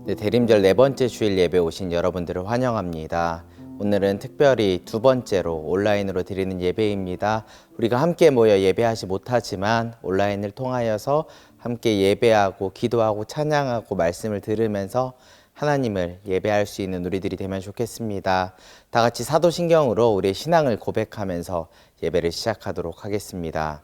네, 대림절 네 번째 주일 예배 오신 여러분들을 환영합니다. 오늘은 특별히 두 번째로 온라인으로 드리는 예배입니다. 우리가 함께 모여 예배하지 못하지만 온라인을 통하여서 함께 예배하고 기도하고 찬양하고 말씀을 들으면서 하나님을 예배할 수 있는 우리들이 되면 좋겠습니다. 다 같이 사도신경으로 우리의 신앙을 고백하면서 예배를 시작하도록 하겠습니다.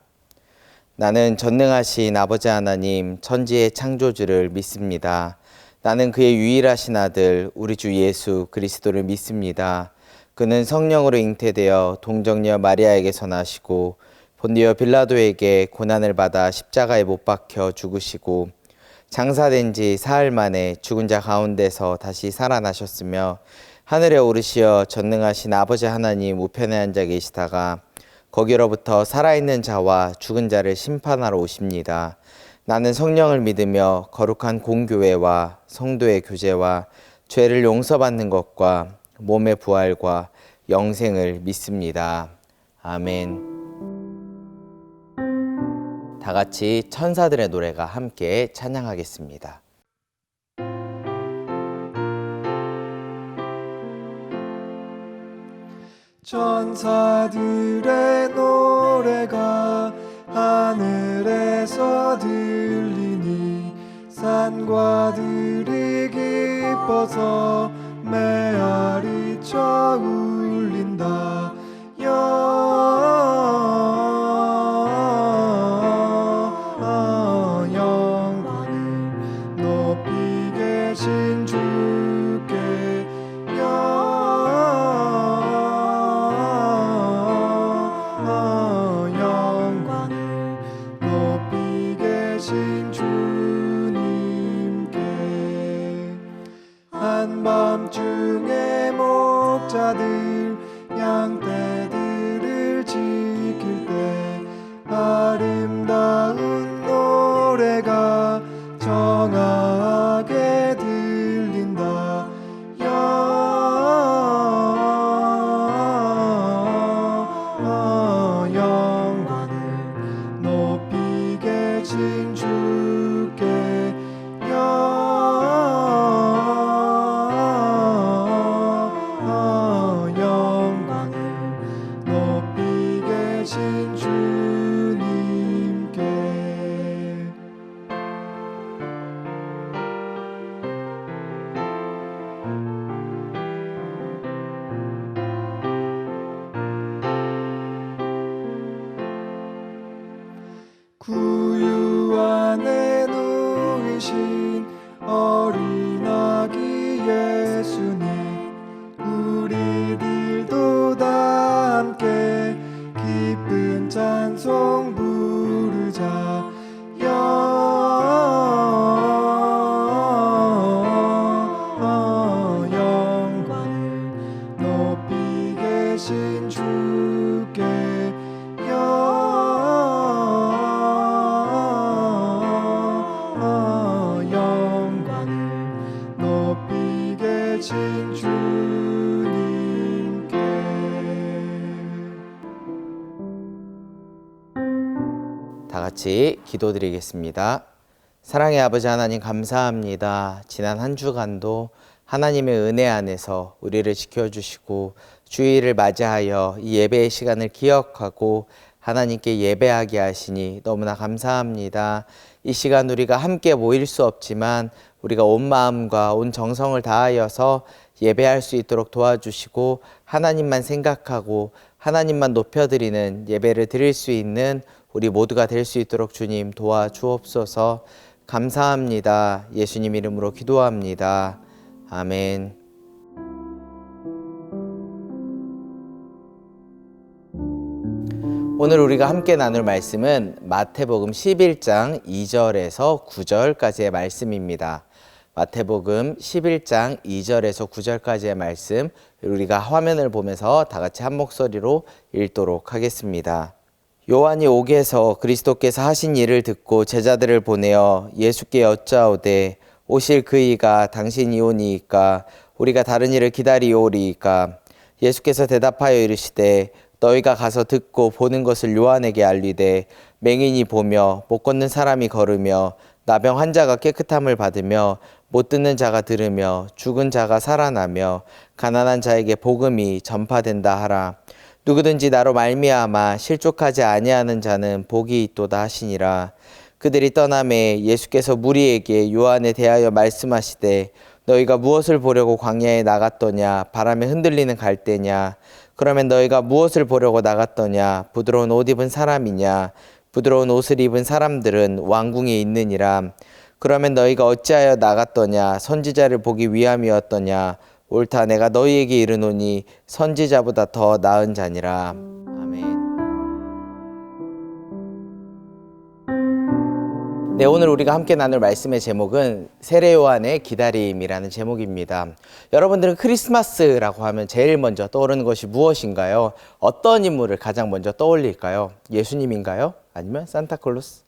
나는 전능하신 아버지 하나님 천지의 창조주를 믿습니다. 나는 그의 유일하신 아들 우리 주 예수 그리스도를 믿습니다. 그는 성령으로 잉태되어 동정녀 마리아에게서 나시고 본디오 빌라도에게 고난을 받아 십자가에 못 박혀 죽으시고 장사된 지 사흘 만에 죽은 자 가운데서 다시 살아나셨으며 하늘에 오르시어 전능하신 아버지 하나님 우편에 앉아 계시다가 거기로부터 살아있는 자와 죽은 자를 심판하러 오십니다. 나는 성령을 믿으며 거룩한 공교회와 성도의 교제와 죄를 용서받는 것과 몸의 부활과 영생을 믿습니다. 아멘. 다 같이 천사들의 노래가 함께 찬양하겠습니다. 천사들의 노래가 하늘에서 들리니 산과 들이 기뻐서 메아리 쳐 울린다. 영광을 높이 계신 주께 영광을 높이 계신 주님께. 한밤중에 목자들 양떼들을 지킬 때 아름다운 노래가 정하게 들린다. 영광을 높이 계신 주께 영광을 높이 계신 주님께. 구유 안에 누이신 어린 아기 예수님, 우리들도 다 함께 기쁜 찬송 부르자. 영광을 높이 계신 주께 영광을 높이 계신 주님께. 다 같이 기도드리겠습니다. 사랑의 아버지 하나님 감사합니다. 지난 한 주간도 하나님의 은혜 안에서 우리를 지켜주시고 주일을 맞이하여 이 예배의 시간을 기억하고 하나님께 예배하게 하시니 너무나 감사합니다. 이 시간 우리가 함께 모일 수 없지만 우리가 온 마음과 온 정성을 다하여서 예배할 수 있도록 도와주시고 하나님만 생각하고 하나님만 높여드리는 예배를 드릴 수 있는 우리 모두가 될 수 있도록 주님 도와주옵소서. 감사합니다. 예수님 이름으로 기도합니다. 아멘. 오늘 우리가 함께 나눌 말씀은 마태복음 11장 2절에서 9절까지의 말씀입니다. 마태복음 11장 2절에서 9절까지의 말씀, 우리가 화면을 보면서 다 같이 한 목소리로 읽도록 하겠습니다. 요한이 옥에서 그리스도께서 하신 일을 듣고 제자들을 보내어 예수께 여짜오되 오실 그이가 당신이 오니이까 우리가 다른 일을 기다리오리이까. 예수께서 대답하여 이르시되 너희가 가서 듣고 보는 것을 요한에게 알리되 맹인이 보며 못 걷는 사람이 걸으며 나병 환자가 깨끗함을 받으며 못 듣는 자가 들으며 죽은 자가 살아나며 가난한 자에게 복음이 전파된다 하라. 누구든지 나로 말미암아 실족하지 아니하는 자는 복이 있도다 하시니라. 그들이 떠나매 예수께서 무리에게 요한에 대하여 말씀하시되 너희가 무엇을 보려고 광야에 나갔더냐? 바람에 흔들리는 갈대냐? 그러면 너희가 무엇을 보려고 나갔더냐? 부드러운 옷 입은 사람이냐? 부드러운 옷을 입은 사람들은 왕궁에 있느니라. 그러면 너희가 어찌하여 나갔더냐? 선지자를 보기 위함이었더냐? 옳다, 내가 너희에게 이르노니 선지자보다 더 나은 자니라. 아멘. 네, 오늘 우리가 함께 나눌 말씀의 제목은 세례 요한의 기다림이라는 제목입니다. 여러분들은 크리스마스라고 하면 제일 먼저 떠오르는 것이 무엇인가요? 어떤 인물을 가장 먼저 떠올릴까요? 예수님인가요? 아니면 산타클로스?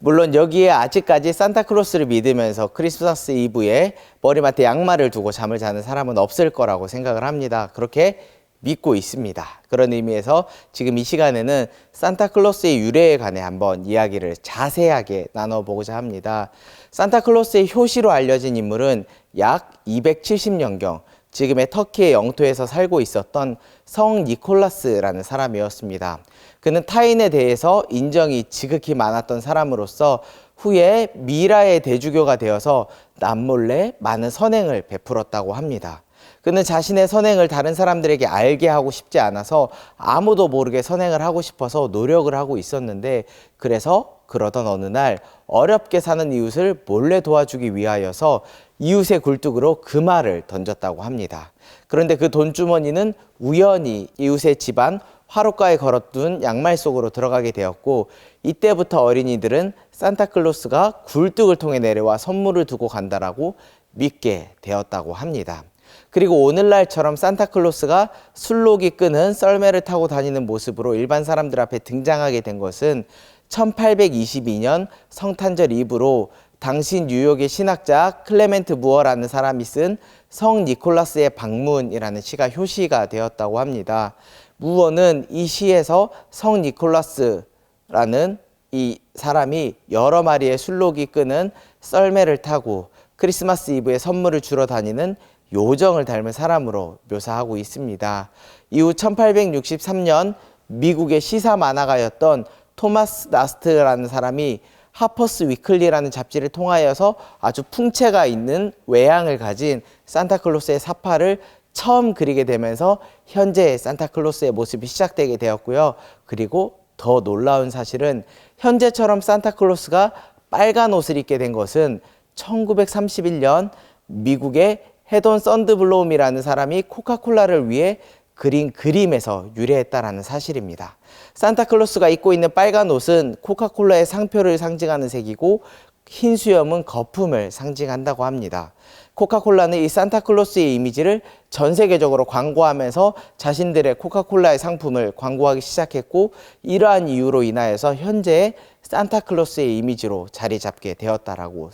물론 여기에 아직까지 산타클로스를 믿으면서 크리스마스 이브에 머리맡에 양말을 두고 잠을 자는 사람은 없을 거라고 생각을 합니다. 그렇게 믿고 있습니다. 그런 의미에서 지금 이 시간에는 산타클로스의 유래에 관해 한번 이야기를 자세하게 나눠보고자 합니다. 산타클로스의 효시로 알려진 인물은 약 270년경 지금의 터키의 영토에서 살고 있었던 성 니콜라스라는 사람이었습니다. 그는 타인에 대해서 인정이 지극히 많았던 사람으로서 후에 미라의 대주교가 되어서 남몰래 많은 선행을 베풀었다고 합니다. 그는 자신의 선행을 다른 사람들에게 알게 하고 싶지 않아서 아무도 모르게 선행을 하고 싶어서 노력을 하고 있었는데, 그래서 그러던 어느 날 어렵게 사는 이웃을 몰래 도와주기 위하여서 이웃의 굴뚝으로 금화를 던졌다고 합니다. 그런데 그 돈주머니는 우연히 이웃의 집안 화롯가에 걸어둔 양말 속으로 들어가게 되었고, 이때부터 어린이들은 산타클로스가 굴뚝을 통해 내려와 선물을 두고 간다라고 믿게 되었다고 합니다. 그리고 오늘날처럼 산타클로스가 술록이 끄는 썰매를 타고 다니는 모습으로 일반 사람들 앞에 등장하게 된 것은 1822년 성탄절 이브로 당시 뉴욕의 신학자 클레멘트 무어라는 사람이 쓴 성 니콜라스의 방문이라는 시가 효시가 되었다고 합니다. 무어는 이 시에서 성 니콜라스라는 이 사람이 여러 마리의 술록이 끄는 썰매를 타고 크리스마스 이브에 선물을 주러 다니는 요정을 닮은 사람으로 묘사하고 있습니다. 이후 1863년 미국의 시사 만화가였던 토마스 나스트라는 사람이 하퍼스 위클리라는 잡지를 통하여서 아주 풍채가 있는 외양을 가진 산타클로스의 사파를 처음 그리게 되면서 현재의 산타클로스의 모습이 시작되게 되었고요. 그리고 더 놀라운 사실은 현재처럼 산타클로스가 빨간 옷을 입게 된 것은 1931년 미국의 헤돈 썬드블로움이라는 사람이 코카콜라를 위해 그린 그림에서 유래했다라는 사실입니다. 산타클로스가 입고 있는 빨간 옷은 코카콜라의 상표를 상징하는 색이고, 흰 수염은 거품을 상징한다고 합니다. 코카콜라는 이 산타클로스의 이미지를 전 세계적으로 광고하면서 자신들의 코카콜라의 상품을 광고하기 시작했고, 이러한 이유로 인하여서 현재의 산타클로스의 이미지로 자리 잡게 되었다라고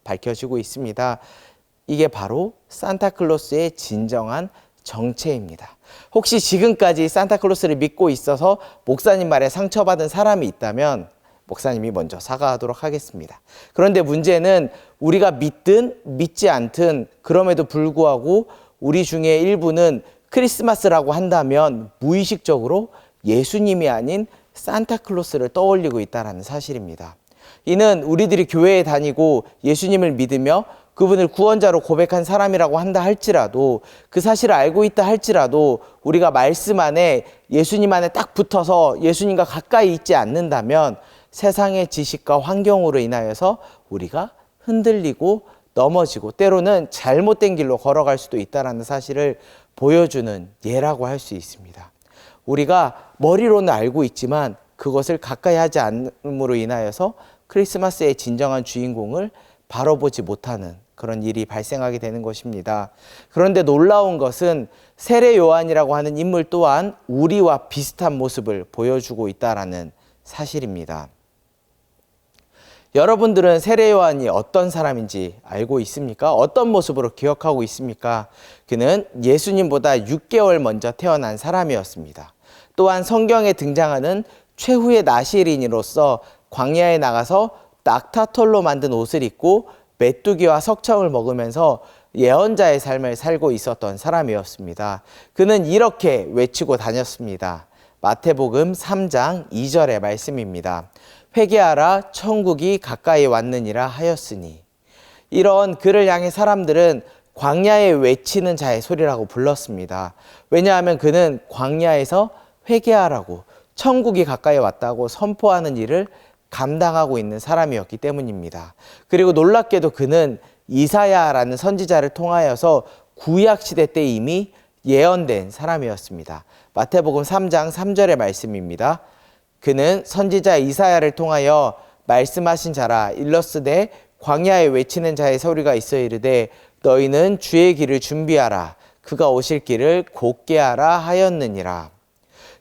밝혀지고 있습니다. 이게 바로 산타클로스의 진정한 정체입니다. 혹시 지금까지 산타클로스를 믿고 있어서 목사님 말에 상처받은 사람이 있다면 목사님이 먼저 사과하도록 하겠습니다. 그런데 문제는 우리가 믿든 믿지 않든 그럼에도 불구하고 우리 중에 일부는 크리스마스라고 한다면 무의식적으로 예수님이 아닌 산타클로스를 떠올리고 있다는 사실입니다. 이는 우리들이 교회에 다니고 예수님을 믿으며 그분을 구원자로 고백한 사람이라고 한다 할지라도, 그 사실을 알고 있다 할지라도 우리가 말씀 안에 예수님 안에 딱 붙어서 예수님과 가까이 있지 않는다면 세상의 지식과 환경으로 인하여서 우리가 흔들리고 넘어지고 때로는 잘못된 길로 걸어갈 수도 있다는 사실을 보여주는 예라고 할 수 있습니다. 우리가 머리로는 알고 있지만 그것을 가까이 하지 않음으로 인하여서 크리스마스의 진정한 주인공을 바로 보지 못하는 그런 일이 발생하게 되는 것입니다. 그런데 놀라운 것은 세례 요한이라고 하는 인물 또한 우리와 비슷한 모습을 보여주고 있다는 사실입니다. 여러분들은 세례 요한이 어떤 사람인지 알고 있습니까? 어떤 모습으로 기억하고 있습니까? 그는 예수님보다 6개월 먼저 태어난 사람이었습니다. 또한 성경에 등장하는 최후의 나시린으로서 광야에 나가서 낙타털로 만든 옷을 입고 메뚜기와 석청을 먹으면서 예언자의 삶을 살고 있었던 사람이었습니다. 그는 이렇게 외치고 다녔습니다. 마태복음 3장 2절의 말씀입니다. 회개하라, 천국이 가까이 왔느니라 하였으니. 이런 그를 향해 사람들은 광야에 외치는 자의 소리라고 불렀습니다. 왜냐하면 그는 광야에서 회개하라고, 천국이 가까이 왔다고 선포하는 일을 감당하고 있는 사람이었기 때문입니다. 그리고 놀랍게도 그는 이사야라는 선지자를 통하여서 구약시대 때 이미 예언된 사람이었습니다. 마태복음 3장 3절의 말씀입니다. 그는 선지자 이사야를 통하여 말씀하신 자라. 일러스되 광야에 외치는 자의 소리가 있어 이르되 너희는 주의 길을 준비하라. 그가 오실 길을 곧게 하라 하였느니라.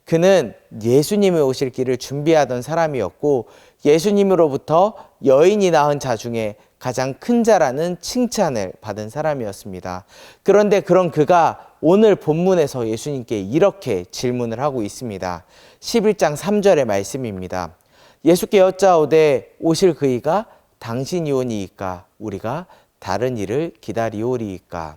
그는 예수님이 오실 길을 준비하던 사람이었고 예수님으로부터 여인이 낳은 자 중에 가장 큰 자라는 칭찬을 받은 사람이었습니다. 그런데 그런 그가 오늘 본문에서 예수님께 이렇게 질문을 하고 있습니다. 11장 3절의 말씀입니다. 예수께 여짜오되 오실 그이가 당신이 오니이까 우리가 다른 일을 기다리오리이까.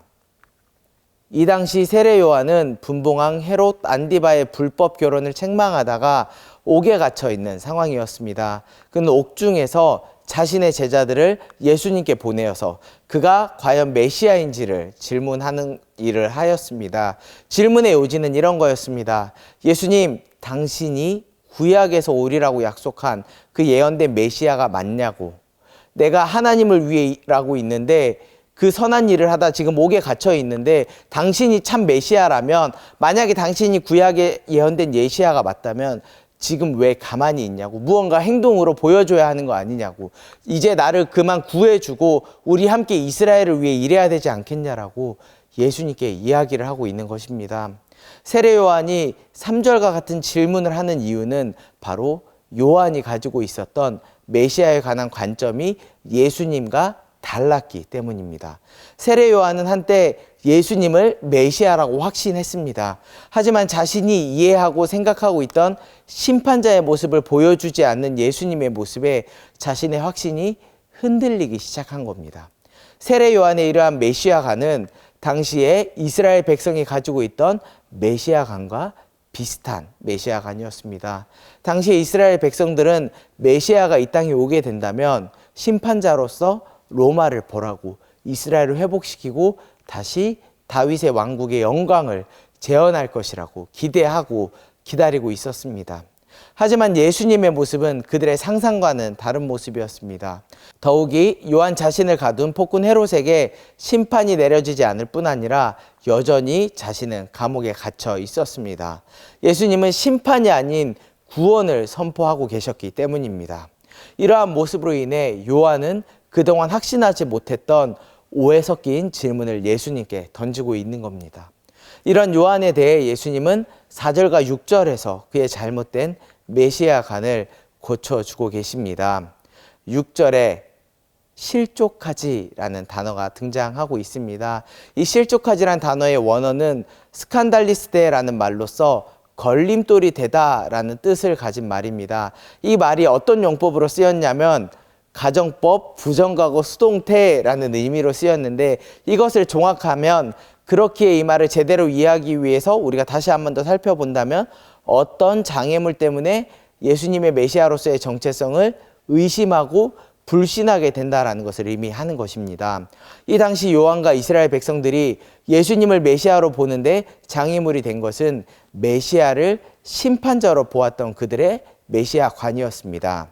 이 당시 세례 요한은 분봉왕 헤롯 안디바의 불법 결혼을 책망하다가 옥에 갇혀 있는 상황이었습니다. 그는 옥중에서 자신의 제자들을 예수님께 보내어서 그가 과연 메시아인지를 질문하는 일을 하였습니다. 질문의 요지는 이런 거였습니다. 예수님, 당신이 구약에서 오리라고 약속한 그 예언된 메시아가 맞냐고. 내가 하나님을 위해 일하고 있는데 그 선한 일을 하다 지금 옥에 갇혀 있는데 당신이 참 메시아라면, 만약에 당신이 구약에 예언된 메시아가 맞다면 지금 왜 가만히 있냐고, 무언가 행동으로 보여줘야 하는 거 아니냐고, 이제 나를 그만 구해주고 우리 함께 이스라엘을 위해 일해야 되지 않겠냐라고 예수님께 이야기를 하고 있는 것입니다. 세례 요한이 3절과 같은 질문을 하는 이유는 바로 요한이 가지고 있었던 메시아에 관한 관점이 예수님과 달랐기 때문입니다. 세례 요한은 한때 예수님을 메시아라고 확신했습니다. 하지만 자신이 이해하고 생각하고 있던 심판자의 모습을 보여주지 않는 예수님의 모습에 자신의 확신이 흔들리기 시작한 겁니다. 세례 요한의 이러한 메시아관은 당시에 이스라엘 백성이 가지고 있던 메시아관과 비슷한 메시아관이었습니다. 당시에 이스라엘 백성들은 메시아가 이 땅에 오게 된다면 심판자로서 로마를 벌하고 이스라엘을 회복시키고 다시 다윗의 왕국의 영광을 재현할 것이라고 기대하고 기다리고 있었습니다. 하지만 예수님의 모습은 그들의 상상과는 다른 모습이었습니다. 더욱이 요한 자신을 가둔 폭군 헤롯에게 심판이 내려지지 않을 뿐 아니라 여전히 자신은 감옥에 갇혀 있었습니다. 예수님은 심판이 아닌 구원을 선포하고 계셨기 때문입니다. 이러한 모습으로 인해 요한은 그동안 확신하지 못했던 오해 섞인 질문을 예수님께 던지고 있는 겁니다. 이런 요한에 대해 예수님은 4절과 6절에서 그의 잘못된 메시아관을 고쳐주고 계십니다. 6절에 실족하지라는 단어가 등장하고 있습니다. 이 실족하지라는 단어의 원어는 스칸달리스테라는 말로써 걸림돌이 되다라는 뜻을 가진 말입니다. 이 말이 어떤 용법으로 쓰였냐면 가정법, 부정가고 수동태라는 의미로 쓰였는데, 이것을 종합하면 그렇기에 이 말을 제대로 이해하기 위해서 우리가 다시 한 번 더 살펴본다면 어떤 장애물 때문에 예수님의 메시아로서의 정체성을 의심하고 불신하게 된다라는 것을 의미하는 것입니다. 이 당시 요한과 이스라엘 백성들이 예수님을 메시아로 보는데 장애물이 된 것은 메시아를 심판자로 보았던 그들의 메시아관이었습니다.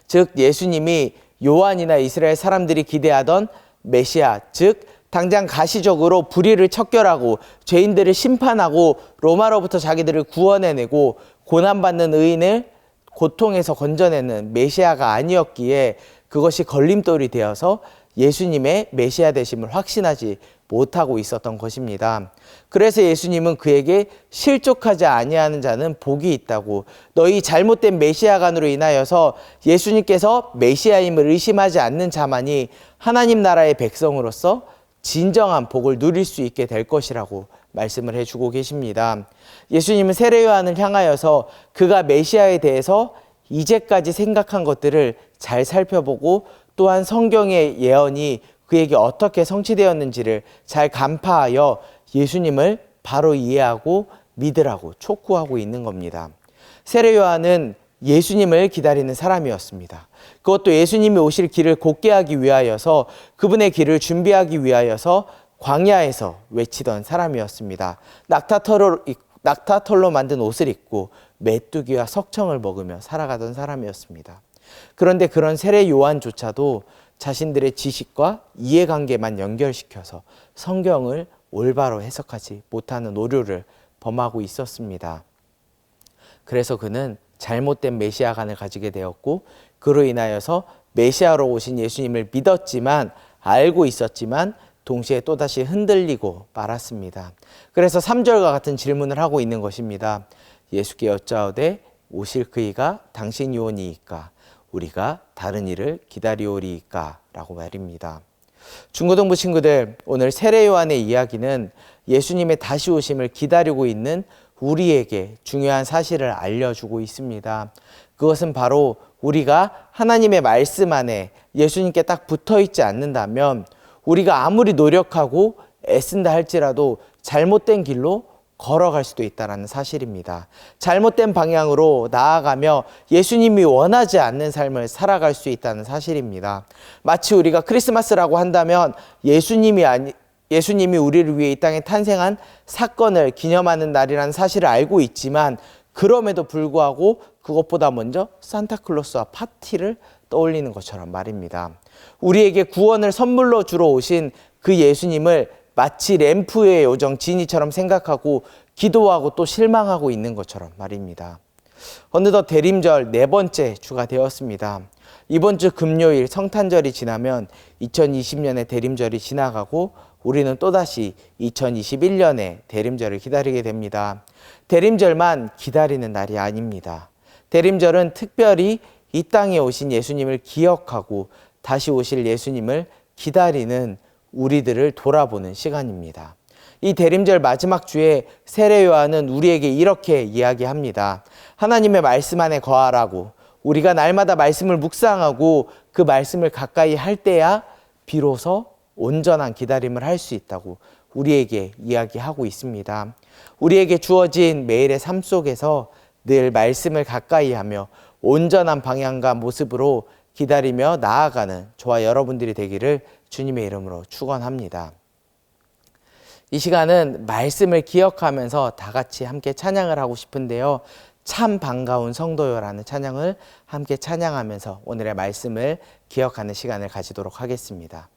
즉 예수님이 요한이나 이스라엘 사람들이 기대하던 메시아, 즉 당장 가시적으로 불의를 척결하고 죄인들을 심판하고 로마로부터 자기들을 구원해내고 고난받는 의인을 고통에서 건져내는 메시아가 아니었기에 그것이 걸림돌이 되어서 예수님의 메시아 되심을 확신하지 못하고 있었던 것입니다. 그래서 예수님은 그에게 실족하지 아니하는 자는 복이 있다고, 너희 잘못된 메시아관으로 인하여서 예수님께서 메시아임을 의심하지 않는 자만이 하나님 나라의 백성으로서 진정한 복을 누릴 수 있게 될 것이라고 말씀을 해주고 계십니다. 예수님은 세례 요한을 향하여서 그가 메시아에 대해서 이제까지 생각한 것들을 잘 살펴보고 또한 성경의 예언이 그에게 어떻게 성취되었는지를 잘 간파하여 예수님을 바로 이해하고 믿으라고 촉구하고 있는 겁니다. 세례 요한은 예수님을 기다리는 사람이었습니다. 그것도 예수님이 오실 길을 곧게 하기 위하여서, 그분의 길을 준비하기 위하여서 광야에서 외치던 사람이었습니다. 낙타털로 만든 옷을 입고 메뚜기와 석청을 먹으며 살아가던 사람이었습니다. 그런데 그런 세례 요한조차도 자신들의 지식과 이해관계만 연결시켜서 성경을 올바로 해석하지 못하는 오류를 범하고 있었습니다. 그래서 그는 잘못된 메시아관을 가지게 되었고, 그로 인하여서 메시아로 오신 예수님을 믿었지만, 알고 있었지만 동시에 또다시 흔들리고 말았습니다. 그래서 3절과 같은 질문을 하고 있는 것입니다. 예수께 여짜오되 오실 그이가 당신 요원이이까 우리가 다른 이를 기다리오리이까 라고 말입니다. 중고등부 친구들, 오늘 세례 요한의 이야기는 예수님의 다시 오심을 기다리고 있는 우리에게 중요한 사실을 알려주고 있습니다. 그것은 바로 우리가 하나님의 말씀 안에 예수님께 딱 붙어 있지 않는다면, 우리가 아무리 노력하고 애쓴다 할지라도 잘못된 길로 걸어갈 수도 있다는 사실입니다. 잘못된 방향으로 나아가며 예수님이 원하지 않는 삶을 살아갈 수 있다는 사실입니다. 마치 우리가 크리스마스라고 한다면 예수님이 우리를 위해 이 땅에 탄생한 사건을 기념하는 날이라는 사실을 알고 있지만, 그럼에도 불구하고 그것보다 먼저 산타클로스와 파티를 떠올리는 것처럼 말입니다. 우리에게 구원을 선물로 주러 오신 그 예수님을 마치 램프의 요정 지니처럼 생각하고 기도하고 또 실망하고 있는 것처럼 말입니다. 어느덧 대림절 4번째 주가 되었습니다. 이번 주 금요일 성탄절이 지나면 2020년의 대림절이 지나가고 우리는 또다시 2021년의 대림절을 기다리게 됩니다. 대림절만 기다리는 날이 아닙니다. 대림절은 특별히 이 땅에 오신 예수님을 기억하고 다시 오실 예수님을 기다리는 우리들을 돌아보는 시간입니다. 이 대림절 마지막 주에 세례 요한은 우리에게 이렇게 이야기합니다. 하나님의 말씀 안에 거하라고, 우리가 날마다 말씀을 묵상하고 그 말씀을 가까이 할 때야 비로소 온전한 기다림을 할 수 있다고 우리에게 이야기하고 있습니다. 우리에게 주어진 매일의 삶 속에서 늘 말씀을 가까이 하며 온전한 방향과 모습으로 기다리며 나아가는 저와 여러분들이 되기를 주님의 이름으로 축원합니다. 이 시간은 말씀을 기억하면서 다 같이 함께 찬양을 하고 싶은데요. 참 반가운 성도요라는 찬양을 함께 찬양하면서 오늘의 말씀을 기억하는 시간을 가지도록 하겠습니다.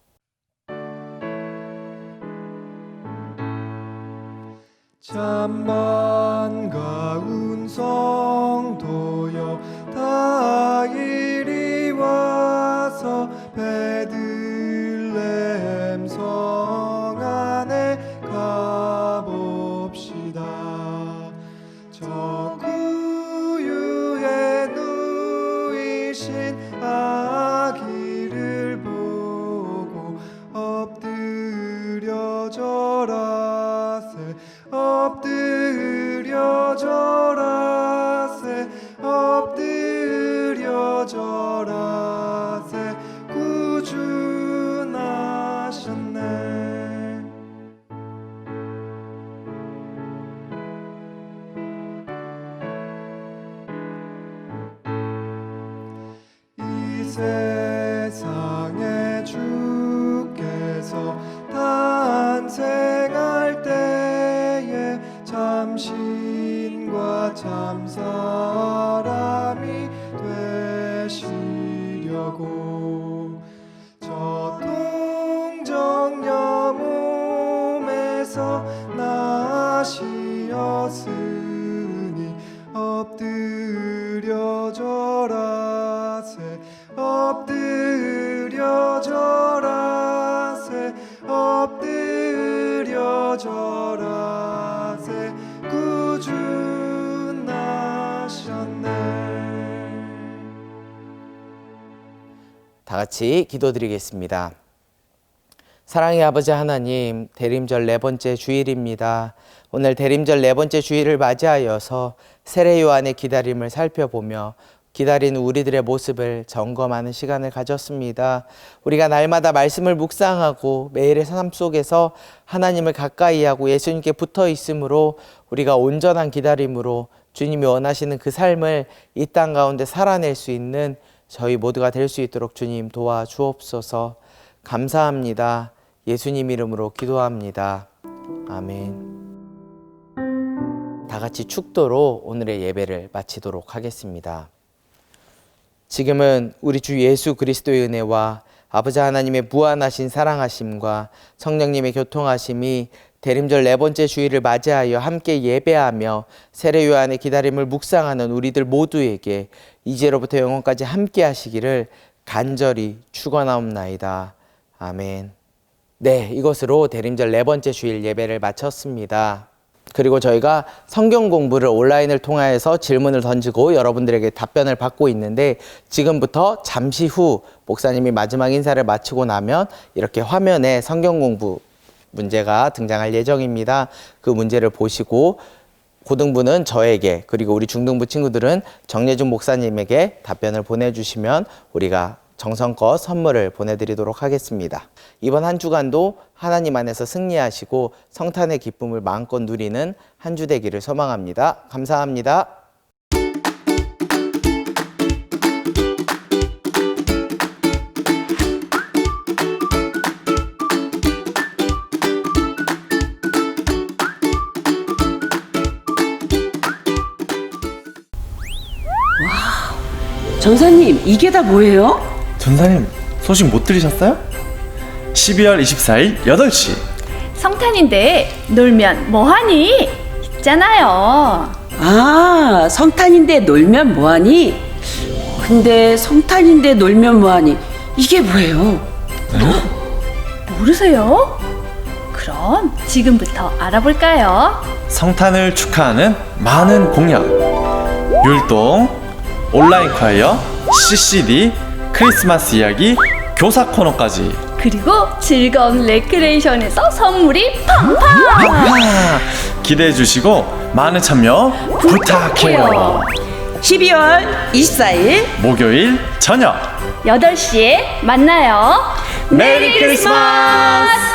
참 반가운 성도여 다 이리 와서 베들레헴 성 안에 가봅시다. 저 구유에 누이신 아기를 보고 엎드려 절하세 엎드려 절하세 엎드려 절하세 구주나셨네. 이 세상에 주께서 탄생할 때에 참신과 참사람이 되시려고 저 동정녀 몸에서 나시었으니 엎드려 절하세 엎드려 절하세 엎드려 절하세 구주 나셨네. 다 같이 기도드리겠습니다. 사랑의 아버지 하나님, 대림절 4번째 주일입니다. 오늘 대림절 4번째 주일을 맞이하여서 세례 요한의 기다림을 살펴보며 기다리는 우리들의 모습을 점검하는 시간을 가졌습니다. 우리가 날마다 말씀을 묵상하고 매일의 삶 속에서 하나님을 가까이 하고 예수님께 붙어 있으므로 우리가 온전한 기다림으로 주님이 원하시는 그 삶을 이 땅 가운데 살아낼 수 있는 저희 모두가 될 수 있도록 주님 도와주옵소서. 감사합니다. 예수님 이름으로 기도합니다. 아멘. 다 같이 축도로 오늘의 예배를 마치도록 하겠습니다. 지금은 우리 주 예수 그리스도의 은혜와 아버지 하나님의 무한하신 사랑하심과 성령님의 교통하심이 대림절 4번째 주일을 맞이하여 함께 예배하며 세례 요한의 기다림을 묵상하는 우리들 모두에게 이제로부터 영원까지 함께 하시기를 간절히 축원하옵나이다. 아멘. 네, 이것으로 대림절 4번째 주일 예배를 마쳤습니다. 그리고 저희가 성경 공부를 온라인을 통해서 질문을 던지고 여러분들에게 답변을 받고 있는데 지금부터 잠시 후 목사님이 마지막 인사를 마치고 나면 이렇게 화면에 성경 공부 문제가 등장할 예정입니다. 그 문제를 보시고 고등부는 저에게 그리고 우리 중등부 친구들은 정예준 목사님에게 답변을 보내주시면 우리가 정성껏 선물을 보내드리도록 하겠습니다. 이번 한 주간도 하나님 안에서 승리하시고 성탄의 기쁨을 마음껏 누리는 한 주 되기를 소망합니다. 감사합니다. 전사님, 이게 다 뭐예요? 전사님, 소식 못 들으셨어요? 12월 24일 8시 성탄인데 놀면 뭐하니? 있잖아요. 아, 성탄인데 놀면 뭐하니? 근데 성탄인데 놀면 뭐하니? 이게 뭐예요? 모르세요? 그럼 지금부터 알아볼까요? 성탄을 축하하는 많은 공약, 율동, 온라인 콰이어, CCD, 크리스마스 이야기, 교사 코너까지. 그리고 즐거운 레크레이션에서 선물이 팡팡! 기대해 주시고 많은 참여 부탁해요. 12월 24일 목요일 저녁 8시에 만나요. 메리 크리스마스!